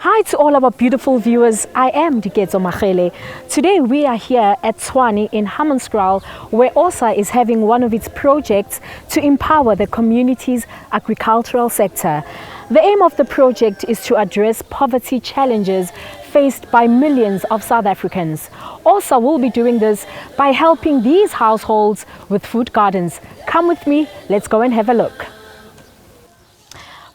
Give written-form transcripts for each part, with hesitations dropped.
Hi to all our beautiful viewers. I am Dikezo Magele. Today we are here at Tshwane in Hammanskraal, where OSA is having one of its projects to empower the community's agricultural sector. The aim of the project is to address poverty challenges faced by millions of South Africans. OSA will be doing this by helping these households with food gardens. Come with me, let's go and have a look.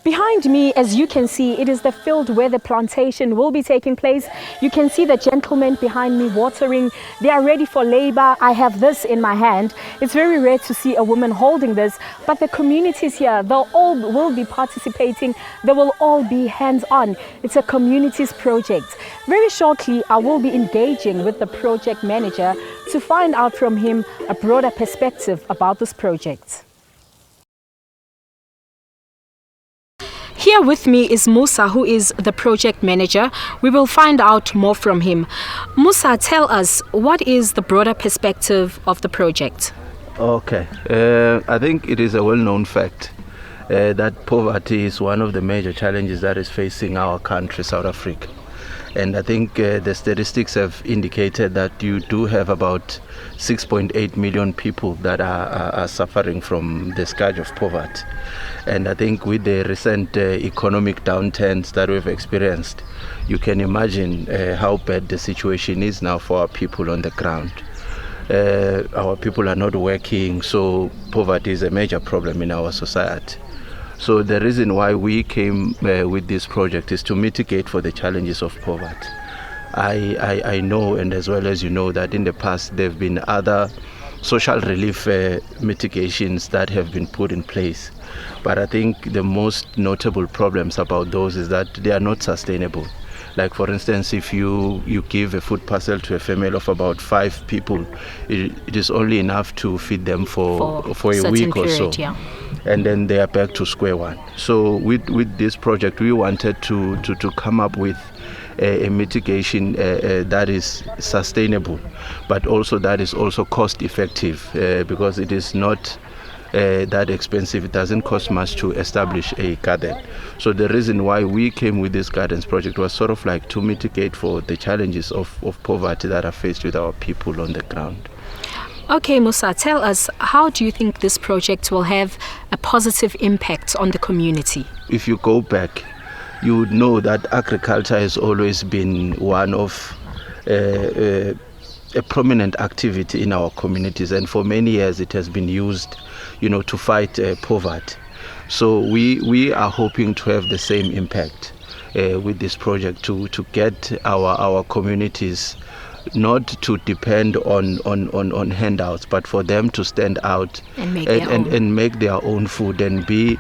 Behind me, as you can see, it is the field where the plantation will be taking place. You can see the gentlemen behind me watering. They are ready for labor. I have this in my hand. It's very rare to see a woman holding this, but the communities here, they all will be participating. They will all be hands-on. It's a communities project. Very shortly, I will be engaging with the project manager to find out from him a broader perspective about this project. Here with me is Musa, who is the project manager. We will find out more from him. Musa, tell us, what is the broader perspective of the project? Okay, I think it is a well-known fact that poverty is one of the major challenges that is facing our country, South Africa. And I think the statistics have indicated that you do have about 6.8 million people that are suffering from the scourge of poverty. And I think with the recent economic downturns that we've experienced, you can imagine how bad the situation is now for our people on the ground. Our people are not working, so poverty is a major problem in our society. So the reason why we came with this project is to mitigate for the challenges of poverty. I know, and as well as you know, that in the past there have been other social relief mitigations that have been put in place. But I think the most notable problems about those is that they are not sustainable. Like, for instance, if you give a food parcel to a family of about 5 people, it is only enough to feed them for a week or so. Yeah. And then they are back to square one. So with this project, we wanted to come up with a mitigation that is sustainable, but also that is also cost effective, because it is not that expensive. It doesn't cost much to establish a garden. So the reason why we came with this gardens project was sort of like to mitigate for the challenges of poverty that are faced with our people on the ground. Okay, Musa, tell us, how do you think this project will have a positive impact on the community? If you go back, you would know that agriculture has always been one of a prominent activity in our communities, and for many years it has been used, to fight poverty. So we are hoping to have the same impact with this project to get our communities not to depend on handouts, but for them to stand out and make their own food and be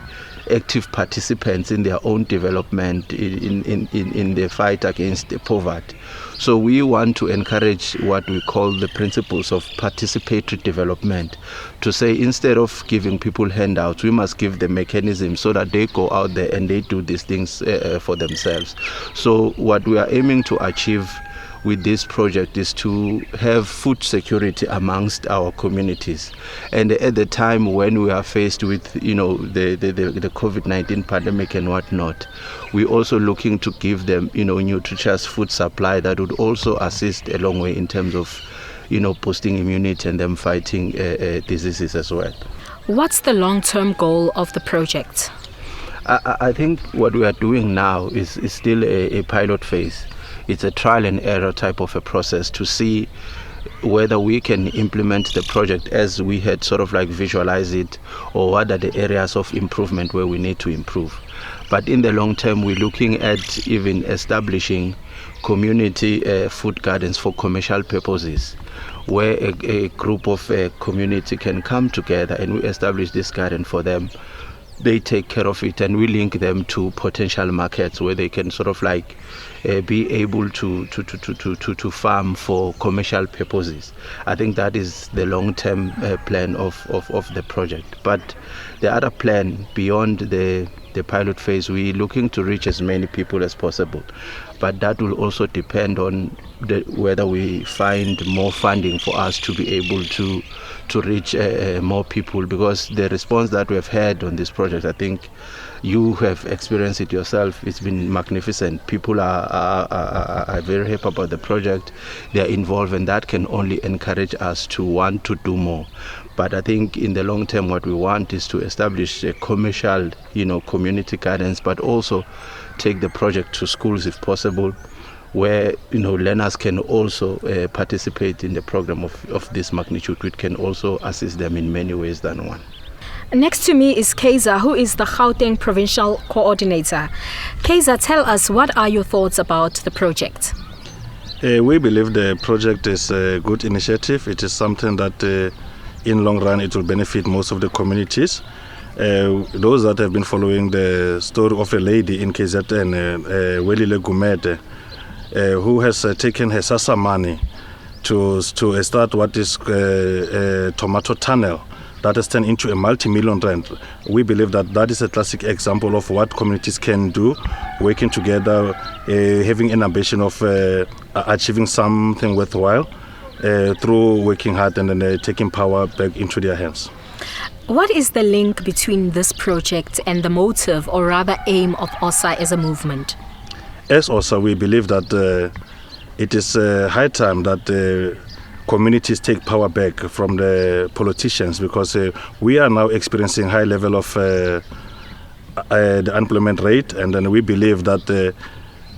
active participants in their own development in the fight against poverty. So we want to encourage what we call the principles of participatory development, to say instead of giving people handouts, we must give them mechanisms so that they go out there and they do these things for themselves. So what we are aiming to achieve with this project is to have food security amongst our communities. And at the time when we are faced with the COVID-19 pandemic and whatnot, we're also looking to give them nutritious food supply that would also assist a long way in terms of boosting immunity and them fighting diseases as well. What's the long-term goal of the project? I think what we are doing now is still a pilot phase. It's a trial and error type of a process to see whether we can implement the project as we had sort of like visualized it, or what are the areas of improvement where we need to improve. But in the long term, we're looking at even establishing community food gardens for commercial purposes, where a group of community can come together and we establish this garden for them. They take care of it and we link them to potential markets where they can sort of like be able to farm for commercial purposes. I think that is the long-term plan of the project. But the other plan beyond the pilot phase, we're looking to reach as many people as possible. But that will also depend on whether we find more funding for us to be able to to reach more people, because the response that we have had on this project, I think you have experienced it yourself. It's been magnificent. People are very happy about the project. They are involved, and that can only encourage us to want to do more. But I think in the long term, what we want is to establish a commercial, community gardens, but also take the project to schools if possible, where learners can also participate in the program of this magnitude, which can also assist them in many ways than one. Next to me is Kaiser, who is the Gauteng Provincial Coordinator. Kaiser, tell us, what are your thoughts about the project? We believe the project is a good initiative. It is something that in long run it will benefit most of the communities. Those that have been following the story of a lady in KZN, Welile Gumede, who has taken her SASSA money to start what is a tomato tunnel that has turned into a multi-million rand. We believe that is a classic example of what communities can do, working together, having an ambition of achieving something worthwhile through working hard and then taking power back into their hands. What is the link between this project and the motive, or rather aim, of OSA as a movement? As OSA, we believe that it is high time that communities take power back from the politicians, because we are now experiencing high level of the unemployment rate, and then we believe that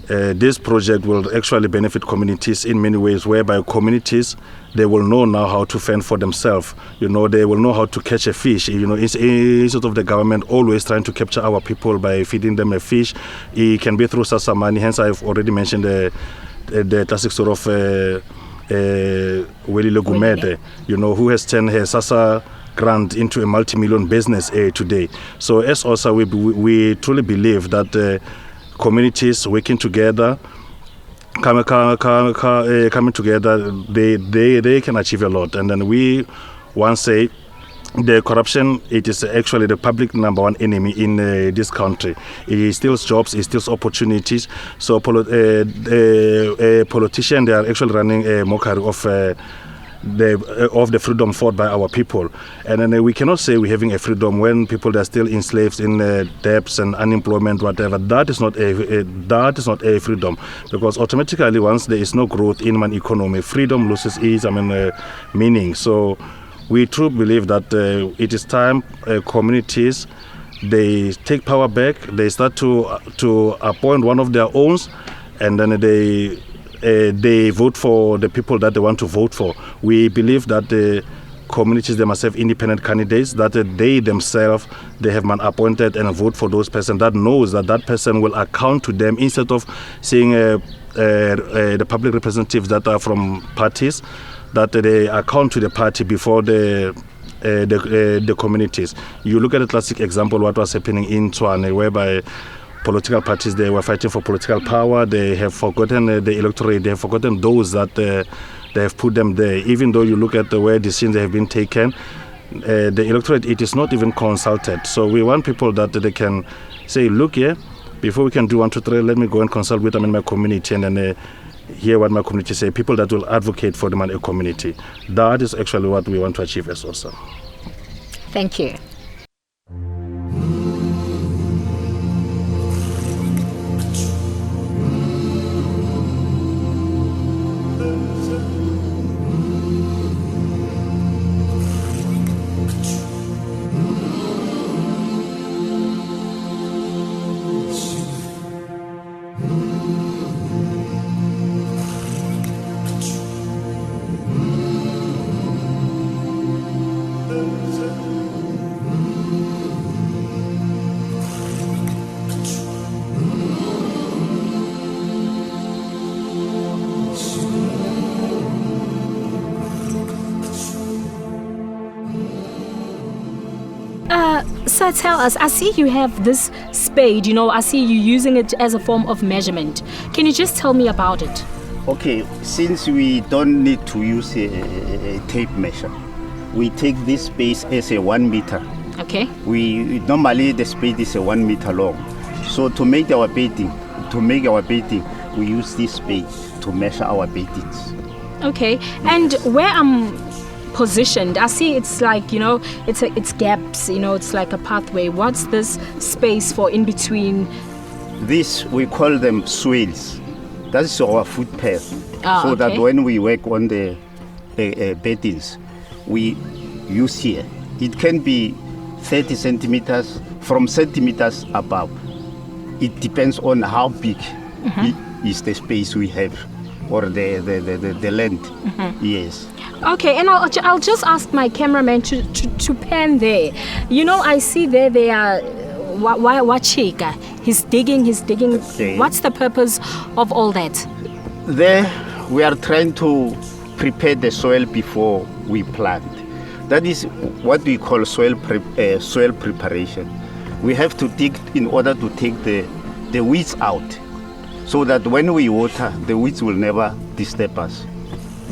this project will actually benefit communities in many ways, whereby communities, they will know now how to fend for themselves. They will know how to catch a fish. Instead of the government always trying to capture our people by feeding them a fish, it can be through SASSA money. Hence, I've already mentioned the classic sort of Welile Gumede, who has turned her SASSA grant into a multi-million business today. So as also we truly believe that communities working together, coming together, they can achieve a lot. And then we once say the corruption, it is actually the public number one enemy in this country. It steals jobs, it steals opportunities. So politicians, they are actually running a mockery of the freedom fought by our people. And then we cannot say we're having a freedom when people are still enslaved in debts and unemployment, whatever. That is not a freedom, because automatically once there is no growth in an economy, freedom loses its meaning. So we truly believe that it is time communities, they take power back, they start to appoint one of their own, and then they vote for the people that they want to vote for. We believe that the communities, they must have independent candidates, that they themselves, they have been appointed, and vote for those person that knows that person will account to them, instead of seeing the public representatives that are from parties, that they account to the party before the communities. You look at a classic example what was happening in Tshwane, whereby political parties, they were fighting for political power. They have forgotten the electorate. They have forgotten those that they have put them there. Even though you look at the way decisions have been taken, the electorate, it is not even consulted. So we want people that they can say, look here, before we can do 1, 2, 3, let me go and consult with them in my community, and then hear what my community say. People that will advocate for them in a community. That is actually what we want to achieve as OSA. Thank you. So tell us, I see you have this spade, I see you using it as a form of measurement. Can you just tell me about it? Okay, since we don't need to use a tape measure, we take this space as a 1 meter. Okay. Normally the spade is a 1 meter long. So to make our baiting, we use this spade to measure our baitings. Okay, and where I'm positioned? I see it's like, it's gaps, it's like a pathway. What's this space for in between? This, we call them swales. That is our footpath. So that okay. when we work on the beddings, we use here. It can be 30 centimeters, from centimeters above. It depends on how big is the space we have, or the length. Yes. Okay, and I'll just ask my cameraman to pan there. I see there they are. Wachika. He's digging. Okay. What's the purpose of all that? There we are trying to prepare the soil before we plant. That is what we call soil preparation. We have to dig in order to take the weeds out, so that when we water, the weeds will never disturb us.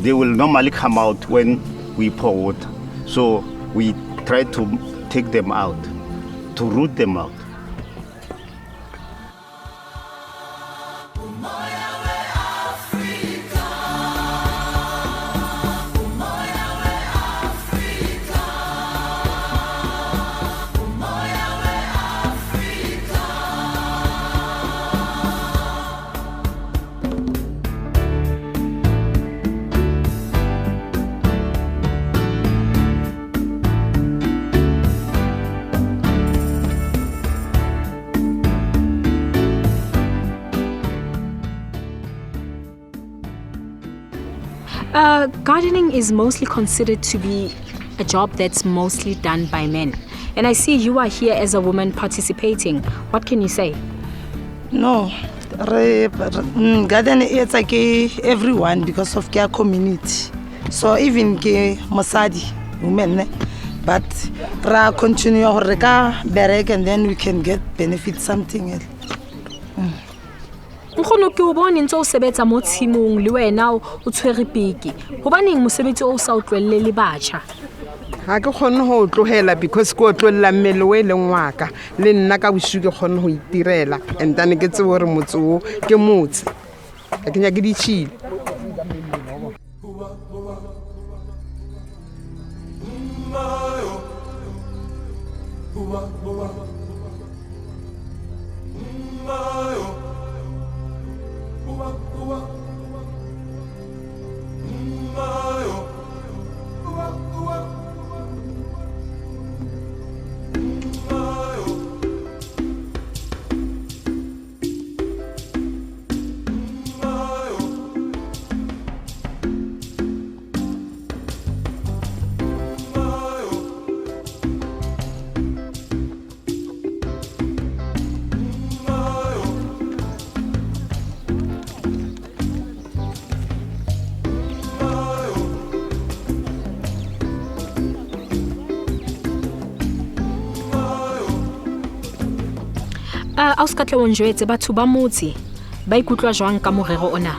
They will normally come out when we pour water. So we try to take them out, to root them out. Gardening is mostly considered to be a job that's mostly done by men. And I see you are here as a woman participating. What can you say? No, garden it's like everyone because of their community. So even ke mosadi women, but ra continue ho reka berek and then we can get benefit something else. Nkgono ke o bone ntse o sebetsa mo tshimong le wena o tshwere piki. Hobaneng mosebetsi o sa o tlwelle le batjha? Ha ke khone ho tlohela because ko tlohella mmele we le ngwaka le nna ka boshu ke khone ho itirela and then ke tse hore motso ke motse ke nya ke ditshile. Auskatle o njwetse batho ba motse ba ikutlwa jwang ka morero ona?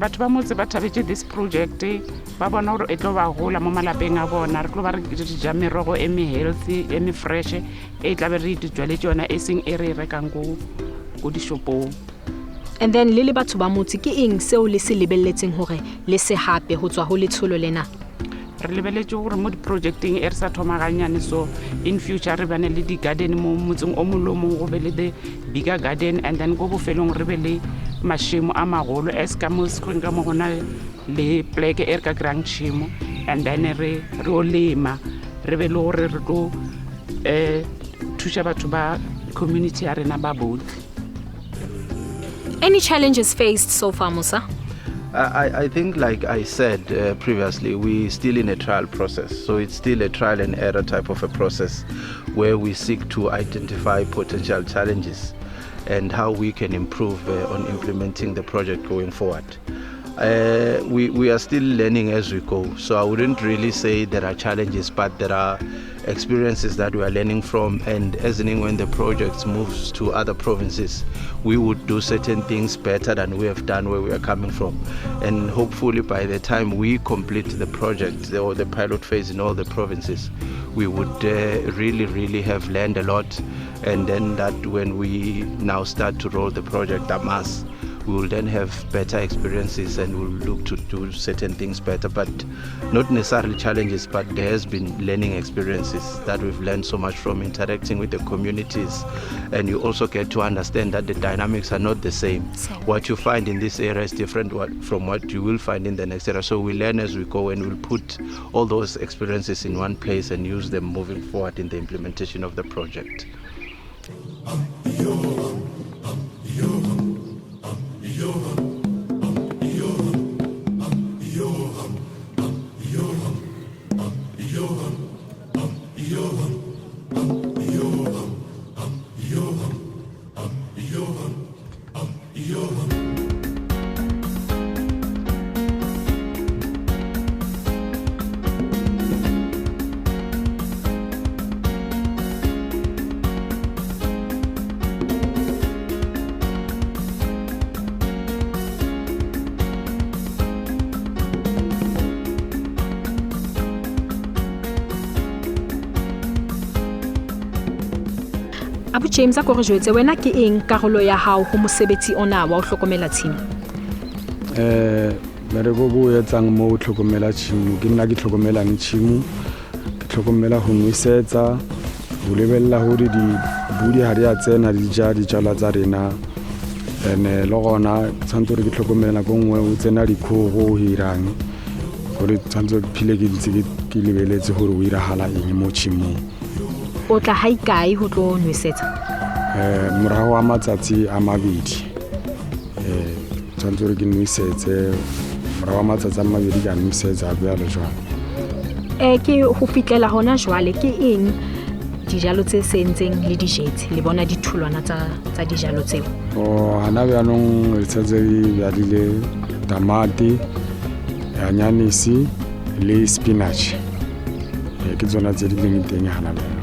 Batho ba motse ba thabetse this project ba bona hore e tlo ba gola mo malapeng a bona re tlo ba re ja merogo e me healthy e me fresh e tla be re dijwaletse yona e seng e re rekang go dishopong. And then le batho ba motse ke eng seo le se lebelletseng hore le se hape ho tswa ho letsholo lena? Re lebeletse gore mo di projecting e re sa thomaganyane, so in future re bane le di garden mo motseng o molomong go be le the bigger garden and then go bofelong re be le mashimo a magolo as ka mo screen ka mo gona le pleke e re ka grand chimo and then re o lema re be le gore re tlo thusha batho ba community ya rena ba botlhe. Any challenges faced so far, Musa? I think, like I said previously, we're still in a trial process. So it's still a trial and error type of a process where we seek to identify potential challenges and how we can improve on implementing the project going forward. We are still learning as we go. So I wouldn't really say there are challenges, but there are experiences that we are learning from, and as in when the project moves to other provinces, we would do certain things better than we have done where we are coming from. And hopefully by the time we complete the project or the pilot phase in all the provinces, we would really have learned a lot, and then that when we now start to roll the project a mass, we will then have better experiences and we'll look to do certain things better, but not necessarily challenges, but there has been learning experiences that we've learned so much from interacting with the communities. And you also get to understand that the dynamics are not the same. What you find in this area is different from what you will find in the next area. So we learn as we go, and we'll put all those experiences in one place and use them moving forward in the implementation of the project. Abu James, a ko re jwetse wena ke eng karolo ya hao ho mosebetsi ona wa ho hlokomela tshimo? Mere go bo etsang mo ho hlokomela tshimo ke nna ke hlokomelang tshimo, ke hlokomela ho nwesetsa, ho lebella hore di budi ha di a tsena di ja dijala tsa rena. Le gona tshwanetse re ke hlokomela go nngwe o tsena dikgogo ho hirang gore tshwanetse ke phile ke ntse ke lebeletse hore o irahala eng mo tshimong. O tla ha ikae ho tlo nwesetsa? Morago wa matsatsi a mabedi. Tshwanetse re ke nwesetse morago wa matsatsi a mabedi ka nwesetsa bjalo jwale. Ke ho fitlela hona jwale ke eng dijalo tse sentseng le dijetse le bona ditholwana tsa dijalo tseo? Hana bjanong re tshetse bjadile tamati, anyanisi le spinach. Ke tsona tse di leng teng hana bjale.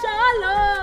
Shalom.